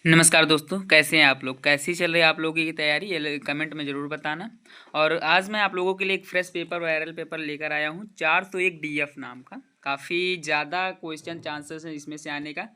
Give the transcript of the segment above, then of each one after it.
नमस्कार दोस्तों, कैसे हैं आप लोग? कैसी चल रही है आप लोगों की तैयारी? ये कमेंट में ज़रूर बताना। और आज मैं आप लोगों के लिए एक फ्रेश पेपर वायरल पेपर लेकर आया हूँ 401 डीएफ नाम का। काफ़ी ज़्यादा क्वेश्चन चांसेस हैं इसमें से आने का।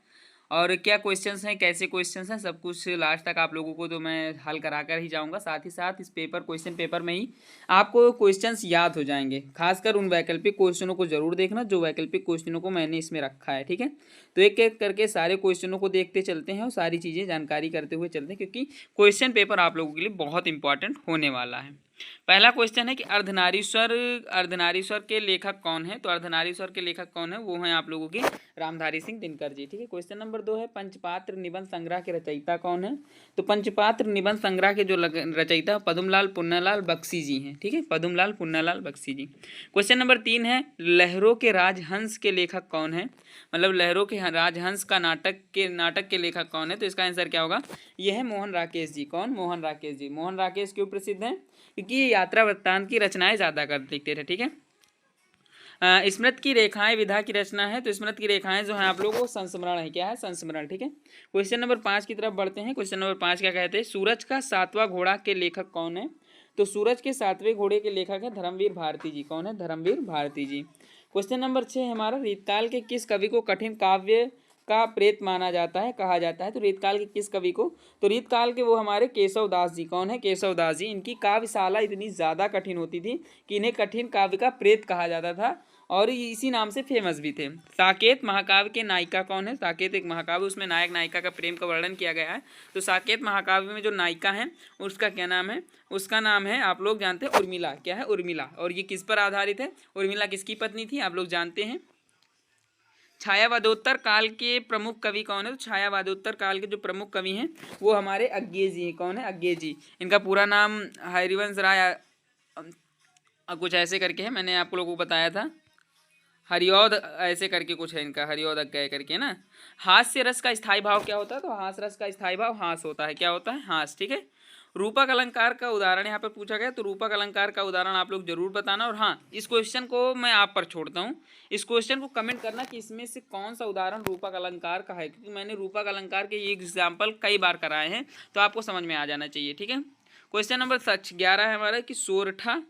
और क्या क्वेश्चंस हैं, कैसे क्वेश्चंस हैं, सब कुछ लास्ट तक आप लोगों को तो मैं हल करा कर ही जाऊंगा। साथ ही साथ इस क्वेश्चन पेपर में ही आपको क्वेश्चंस याद हो जाएंगे। खासकर उन वैकल्पिक क्वेश्चनों को जरूर देखना जो वैकल्पिक क्वेश्चनों को मैंने इसमें रखा है, ठीक है। तो एक एक करके सारे क्वेश्चनों को देखते चलते हैं और सारी चीज़ें जानकारी करते हुए चलते हैं, क्योंकि क्वेश्चन पेपर आप लोगों के लिए बहुत इंपॉर्टेंट होने वाला है। पहला क्वेश्चन है कि अर्धनारीश्वर अर्धनारीश्वर के लेखक कौन है? तो अर्धनारीश्वर के लेखक कौन है? वो हैं आप लोगों के रामधारी सिंह दिनकर जी, ठीक है। क्वेश्चन नंबर 2 है पंचपात्र निबंध संग्रह के रचयिता कौन है? तो पंचपात्र निबंध संग्रह के जो रचयिता पद्मलाल पुन्नालाल बख्शी जी हैं, ठीक है, पद्मलाल पुन्नालाल बख्शी जी। क्वेश्चन नंबर 3 है लहरों के राजहंस के लेखक कौन है? मतलब लहरों के राजहंस का नाटक के लेखक कौन है? तो इसका आंसर क्या होगा? यह है मोहन राकेश जी। कौन? मोहन राकेश जी। मोहन राकेश क्यों प्रसिद्ध हैं? क्योंकि ये यात्रा वृत्तांत की रचनाएं ज़्यादा कर लिखते थे, ठीक है। स्मृत की रेखाएं विधा की रचना है, तो स्मृत की रेखाएं जो है आप लोगों को संस्मरण है। क्या है? संस्मरण, ठीक है। क्वेश्चन नंबर 5 की तरफ बढ़ते हैं। क्वेश्चन नंबर 5 क्या कहते हैं? सूरज का 7वां घोड़ा के लेखक कौन है? तो सूरज के 7वें घोड़े के लेखक है धर्मवीर भारती जी। कौन है? धर्मवीर भारती जी। क्वेश्चन नंबर 6 हमारा रीतकाल के किस कवि को कठिन काव्य का प्रेत माना जाता है, कहा जाता है? तो रीतकाल के किस कवि को? तो रीतकाल के वो हमारे केशव दास जी। कौन है? केशव दास जी। इनकी काव्यशाला इतनी ज़्यादा कठिन होती थी कि इन्हें कठिन काव्य का प्रेत कहा जाता था और इसी नाम से फेमस भी थे। साकेत महाकाव्य के नायिका कौन है? साकेत एक महाकाव्य, उसमें नायक नायिका का प्रेम का वर्णन किया गया है। तो साकेत महाकाव्य में जो नायिका है उसका क्या नाम है? उसका नाम है, आप लोग जानते हैं, उर्मिला। क्या है? उर्मिला। और ये किस पर आधारित है? उर्मिला किसकी पत्नी थी? आप लोग जानते हैं। छायावादोत्तर काल के प्रमुख कवि कौन है? तो छायावादोत्तर काल के जो प्रमुख कवि हैं वो हमारे अज्ञे जी हैं। कौन है? अज्ञे जी। इनका पूरा नाम हरिवंश राय कुछ ऐसे करके है, मैंने आप लोगों को बताया था। हरिऔध ऐसे करके कुछ है इनका, हरिऔध अज्ञे करके ना। हास्य रस का स्थायी भाव क्या होता है? तो हास रस का स्थायी भाव हास होता है। क्या होता है? हास, ठीक है। रूपक अलंकार का उदाहरण यहाँ पर पूछा गया, तो रूपक अलंकार का उदाहरण आप लोग जरूर बताना। और हाँ, इस क्वेश्चन को मैं आप पर छोड़ता हूँ, इस क्वेश्चन को कमेंट करना कि इसमें से कौन सा उदाहरण रूपक अलंकार का है, क्योंकि मैंने रूपक अलंकार के ये एग्जाम्पल कई बार कराए हैं, तो आपको समझ में आ जाना चाहिए, ठीक है। क्वेश्चन नंबर 11 है हमारा कि सोरठा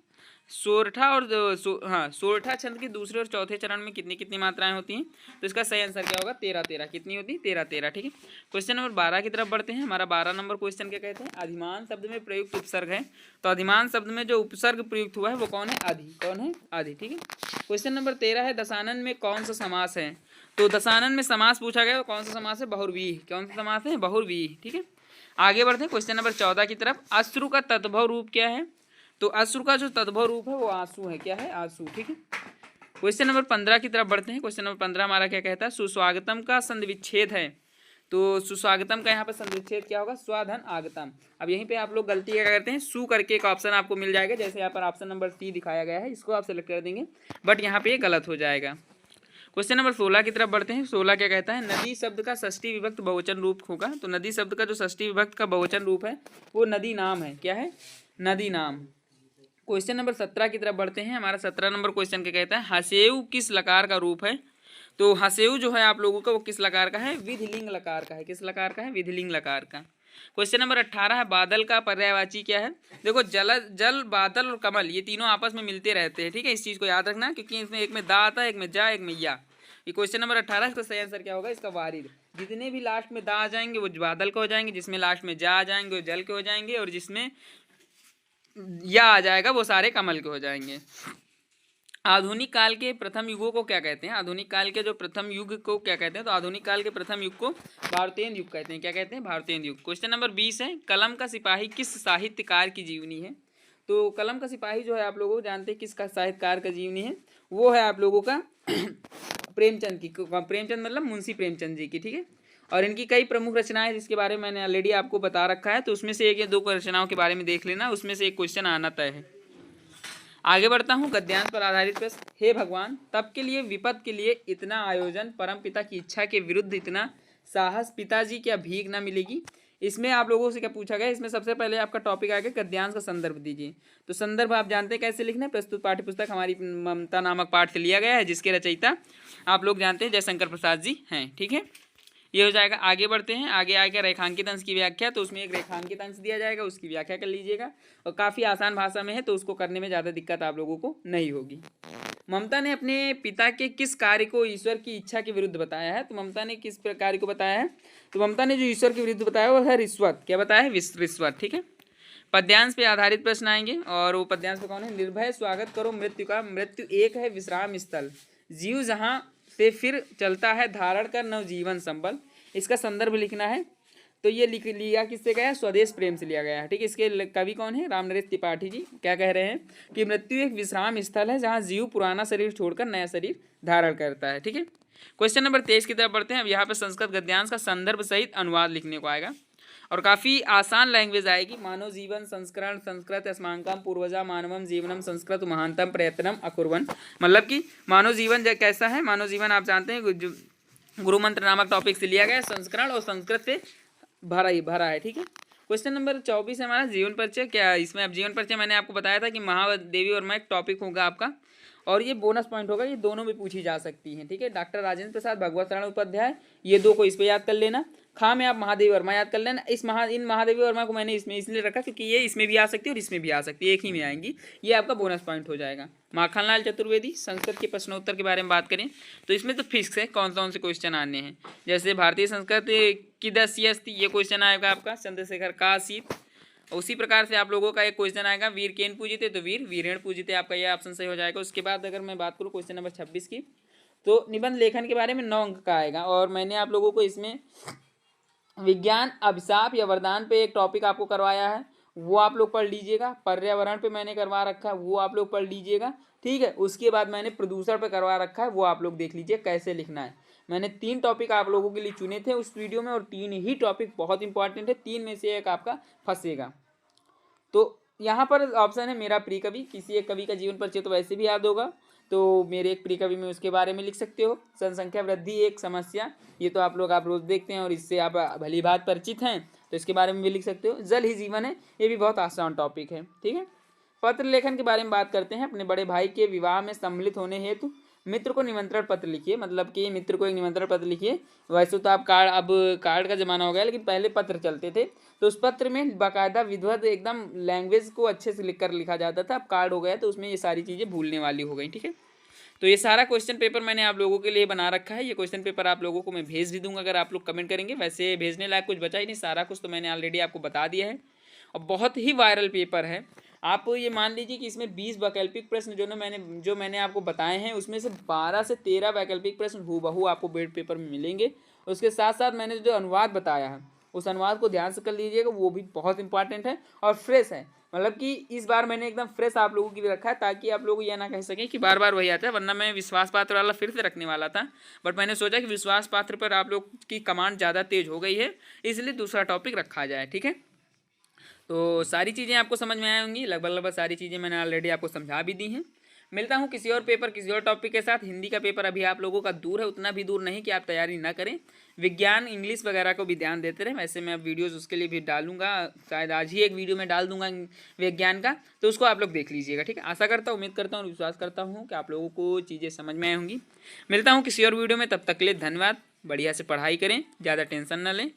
और सोरठा छंद के दूसरे और चौथे चरण में कितनी कितनी मात्राएं होती हैं? तो इसका सही आंसर क्या होगा? 13 13। कितनी होती? 13 13, ठीक है। क्वेश्चन नंबर 12 की तरफ बढ़ते हैं। हमारा 12 नंबर क्वेश्चन क्या कहते हैं? अधिमान शब्द में प्रयुक्त उपसर्ग है। तो अधिमान शब्द में जो उपसर्ग प्रयुक्त हुआ है वो कौन है? अधि। कौन है? अधि, ठीक है। क्वेश्चन नंबर 13 है दशानन में कौन सा समास है? तो दशानन में समास पूछा गया, कौन सा समास है? बहुव्रीहि। कौन सा समास है? बहुव्रीहि, ठीक है। आगे बढ़ते हैं क्वेश्चन नंबर 14 की तरफ। अश्रु का तद्भव रूप क्या है? तो अश्रु का जो तद्भव रूप है वो आंसू है। क्या है? आंसू, ठीक है। क्वेश्चन नंबर 15 की तरफ बढ़ते हैं। क्वेश्चन नंबर 15 हमारा क्या कहता है? सुस्वागतम का संधिविच्छेद है। तो सुस्वागतम का यहाँ पर संधिविच्छेद क्या होगा? स्वाधन आगतम। अब यहीं पे आप लोग गलती क्या करते हैं? सु करके एक ऑप्शन आपको मिल जाएगा, जैसे यहाँ पर ऑप्शन नंबर सी दिखाया गया है, इसको आप सेलेक्ट कर देंगे, बट यहाँ पे ये गलत हो जाएगा। क्वेश्चन नंबर 16 की तरफ बढ़ते हैं। 16 क्या कहता है? नदी शब्द का षष्ठी विभक्त बहुवचन रूप होगा। तो नदी शब्द का जो षष्ठी विभक्त का बहुवचन रूप है वो नदी नाम है। क्या है? नदी नाम। क्वेश्चन नंबर 17 की तरफ बढ़ते हैं। हमारा 17 नंबर क्वेश्चन क्या कहता है? हसेऊ किस लकार का रूप है? तो हसेऊ जो है आप लोगों का वो किस लकार का है? विधिलिंग लकार का है। किस लकार का है? विधिलिंग लकार का। क्वेश्चन नंबर 18 है बादल का पर्यायवाची क्या है? देखो, जल बादल और कमल ये तीनों आपस में मिलते रहते हैं, ठीक है। इस चीज को याद रखना, क्योंकि इसमें एक में दा आता है, एक में जा, एक में या। ये क्वेश्चन नंबर 18, इसका सही आंसर क्या होगा? इसका वारिद। जितने भी लास्ट में दा आ जाएंगे वो बादल के हो जाएंगे, जिसमें लास्ट में जा आ जाएंगे वो जल के हो जाएंगे, और जिसमें या आ जाएगा वो सारे कमल के हो जाएंगे। आधुनिक काल के प्रथम युगों को क्या कहते हैं? आधुनिक काल के जो प्रथम युग को क्या कहते हैं? तो आधुनिक काल के प्रथम युग को भारतेय युग कहते हैं। क्या कहते हैं? भारतेय युग। क्वेश्चन नंबर 20 है कलम का सिपाही किस साहित्यकार की जीवनी है? तो कलम का सिपाही जो है आप लोगों को जानते हैं किसका साहित्यकार का जीवनी है? वो है आप लोगों का प्रेमचंद की। प्रेमचंद मतलब मुंशी प्रेमचंद जी की, ठीक है। और इनकी कई प्रमुख रचनाएं हैं जिसके बारे में मैंने ऑलरेडी आपको बता रखा है, तो उसमें से एक या दो रचनाओं के बारे में देख लेना, उसमें से एक क्वेश्चन आना तय है। आगे बढ़ता हूँ। गद्यांश पर आधारित प्रश्न। हे भगवान, तब के लिए विपद के लिए इतना आयोजन, परम पिता की इच्छा के विरुद्ध इतना साहस, पिताजी क्या भीख न मिलेगी? इसमें आप लोगों से क्या पूछा गया? इसमें सबसे पहले आपका टॉपिक आएगा गद्यांश का संदर्भ दीजिए। तो संदर्भ आप जानते हैं कैसे लिखना है। प्रस्तुत पाठ्यपुस्तक हमारी ममता नामक पाठ से लिया गया है, जिसके रचयिता आप लोग जानते हैं जयशंकर प्रसाद जी हैं, ठीक है। ये हो जाएगा। आगे बढ़ते हैं, आगे आगे रेखांकित अंश की व्याख्या, तो उसमें एक रेखांकित अंश दिया जाएगा, उसकी व्याख्या कर लीजिएगा और काफ़ी आसान भाषा में है तो उसको करने में ज़्यादा दिक्कत आप लोगों को नहीं होगी। ममता ने अपने पिता के किस कार्य को ईश्वर की इच्छा के विरुद्ध बताया है? तो ममता ने किस कार्य को बताया है? तो ममता ने जो ईश्वर के विरुद्ध बताया वो है रिश्वत। क्या बताया है? रिश्वत। ठीक है। पद्यांश पे आधारित प्रश्न आएंगे और वो पद्यांश पे कौन है? निर्भय स्वागत करो मृत्यु का, मृत्यु एक है विश्राम स्थल, जीव जहाँ से फिर चलता है धारण कर नवजीवन संबल। इसका संदर्भ लिखना है। तो ये लिख लिया किससे गया है? स्वदेश प्रेम से लिया गया है। ठीक है। इसके कवि कौन है? रामनरेश त्रिपाठी जी। क्या कह रहे हैं कि मृत्यु एक विश्राम स्थल है जहाँ जीव पुराना शरीर छोड़कर नया शरीर धारण करता है। ठीक है। क्वेश्चन नंबर 23 की तरफ बढ़ते हैं। अब यहाँ पे संस्कृत गद्यांश का संदर्भ सहित अनुवाद लिखने को आएगा और काफ़ी आसान लैंग्वेज आएगी। मानव जीवन संस्करण संस्कृत अस्माकं पूर्वजा मानवम जीवनम संस्कृत महानतम प्रयत्नम अकुर्वन्। मतलब कि मानव जीवन कैसा है? मानव जीवन आप जानते हैं गुरु मंत्र नामक टॉपिक से लिया गया, संस्करण और संस्कृत से भरा है। ठीक है। क्वेश्चन नंबर 24 है हमारा जीवन परिचय। क्या इसमें अब जीवन परिचय मैंने आपको बताया था कि महादेवी वर्मा एक टॉपिक होगा आपका और ये बोनस पॉइंट होगा, ये दोनों में पूछी जा सकती हैं। ठीक है। डॉक्टर राजेंद्र प्रसाद भगवत शरण उपाध्याय, ये दो को इस पे याद कर लेना। खा में आप महादेवी वर्मा याद कर लेना। इन महादेवी वर्मा को मैंने इसमें इसलिए रखा क्योंकि ये इसमें भी आ सकती है और इसमें भी आ सकती है, एक ही में आएंगी, ये आपका बोनस पॉइंट हो जाएगा। माखनलाल चतुर्वेदी, संस्कृत के प्रश्नोत्तर के बारे में बात करें तो इसमें तो फिक्स है कौन से क्वेश्चन आने हैं। जैसे भारतीय संस्कृत की दस्यस्ति, ये क्वेश्चन आएगा आपका चंद्रशेखर का आसित। उसी प्रकार से आप लोगों का एक क्वेश्चन आएगा वीर केन पूजिते, तो वीर वीरेण पूजिते, आपका यह ऑप्शन सही हो जाएगा। उसके बाद अगर मैं बात करूँ क्वेश्चन नंबर 26 की, तो निबंध लेखन के बारे में 9 अंक का आएगा और मैंने आप लोगों को इसमें विज्ञान अभिशाप या वरदान पे एक टॉपिक आपको करवाया है, वो आप लोग पढ़ लीजिएगा। पर्यावरण पे मैंने करवा रखा है, वो आप लोग पढ़ लीजिएगा। ठीक है। उसके बाद मैंने प्रदूषण पे करवा रखा है, वो आप लोग देख लीजिए कैसे लिखना है। मैंने 3 टॉपिक आप लोगों के लिए चुने थे उस वीडियो में और 3 ही टॉपिक बहुत इंपॉर्टेंट है, 3 में से एक आपका फंसेगा। तो यहाँ पर ऑप्शन है मेरा प्रिय कवि, किसी एक कवि का जीवन परिचय तो वैसे भी याद होगा, तो मेरे एक प्रिय कवि में उसके बारे में लिख सकते हो। जनसंख्या वृद्धि एक समस्या, ये तो आप रोज देखते हैं और इससे आप भली बात परिचित हैं, तो इसके बारे में भी लिख सकते हो। जल ही जीवन है, ये भी बहुत आसान टॉपिक है। ठीक है। पत्र लेखन के बारे में बात करते हैं। अपने बड़े भाई के विवाह में सम्मिलित होने हेतु मित्र को निमंत्रण पत्र लिखिए, मतलब कि मित्र को एक निमंत्रण पत्र लिखिए। वैसे तो आप कार्ड का ज़माना हो गया, लेकिन पहले पत्र चलते थे, तो उस पत्र में बाकायदा विधिवत एकदम लैंग्वेज को अच्छे से लिखा जाता था। अब कार्ड हो गया तो उसमें ये सारी चीज़ें भूलने वाली हो गई। ठीक है। तो ये सारा क्वेश्चन पेपर मैंने आप लोगों के लिए बना रखा है। ये क्वेश्चन पेपर आप लोगों को मैं भेज भी दूंगा अगर आप लोग कमेंट करेंगे। वैसे भेजने लायक कुछ बचा ही नहीं, सारा कुछ तो मैंने ऑलरेडी आपको बता दिया है और बहुत ही वायरल पेपर है। आप ये मान लीजिए कि इसमें 20 वैकल्पिक प्रश्न जो मैंने आपको बताए हैं, उसमें से 12 से 13 वैकल्पिक प्रश्न हूबहू आपको बेड पेपर में मिलेंगे। उसके साथ साथ मैंने जो अनुवाद बताया है उस अनुवाद को ध्यान से कर लीजिएगा, वो भी बहुत इंपॉर्टेंट है और फ्रेश है। मतलब कि इस बार मैंने एकदम फ्रेश आप लोगों के लिए रखा है ताकि आप लोग यह ना कह सकें कि बार बार वही आता है, वरना मैं विश्वास पात्र वाला फिर से रखने वाला था, बट मैंने सोचा कि विश्वास पात्र पर आप लोग की कमांड ज़्यादा तेज हो गई है, इसलिए दूसरा टॉपिक रखा जाए। ठीक है। तो सारी चीज़ें आपको समझ में आई होंगी, लगभग सारी चीज़ें मैंने ऑलरेडी आपको समझा भी दी हैं। मिलता हूँ किसी और पेपर किसी और टॉपिक के साथ। हिंदी का पेपर अभी आप लोगों का दूर है, उतना भी दूर नहीं कि आप तैयारी ना करें। विज्ञान इंग्लिश वगैरह को भी ध्यान देते रहें। वैसे मैं अब वीडियोज़ उसके लिए भी डालूंगा, शायद आज ही एक वीडियो में डाल दूंगा विज्ञान का, तो उसको आप लोग देख लीजिएगा। ठीक है। आशा करता हूँ, उम्मीद करता हूँ, विश्वास करता हूँ कि आप लोगों को चीज़ें समझ में आई होंगी। मिलता हूँ किसी और वीडियो में, तब तक के लिए धन्यवाद। बढ़िया से पढ़ाई करें, ज़्यादा टेंशन ना लें।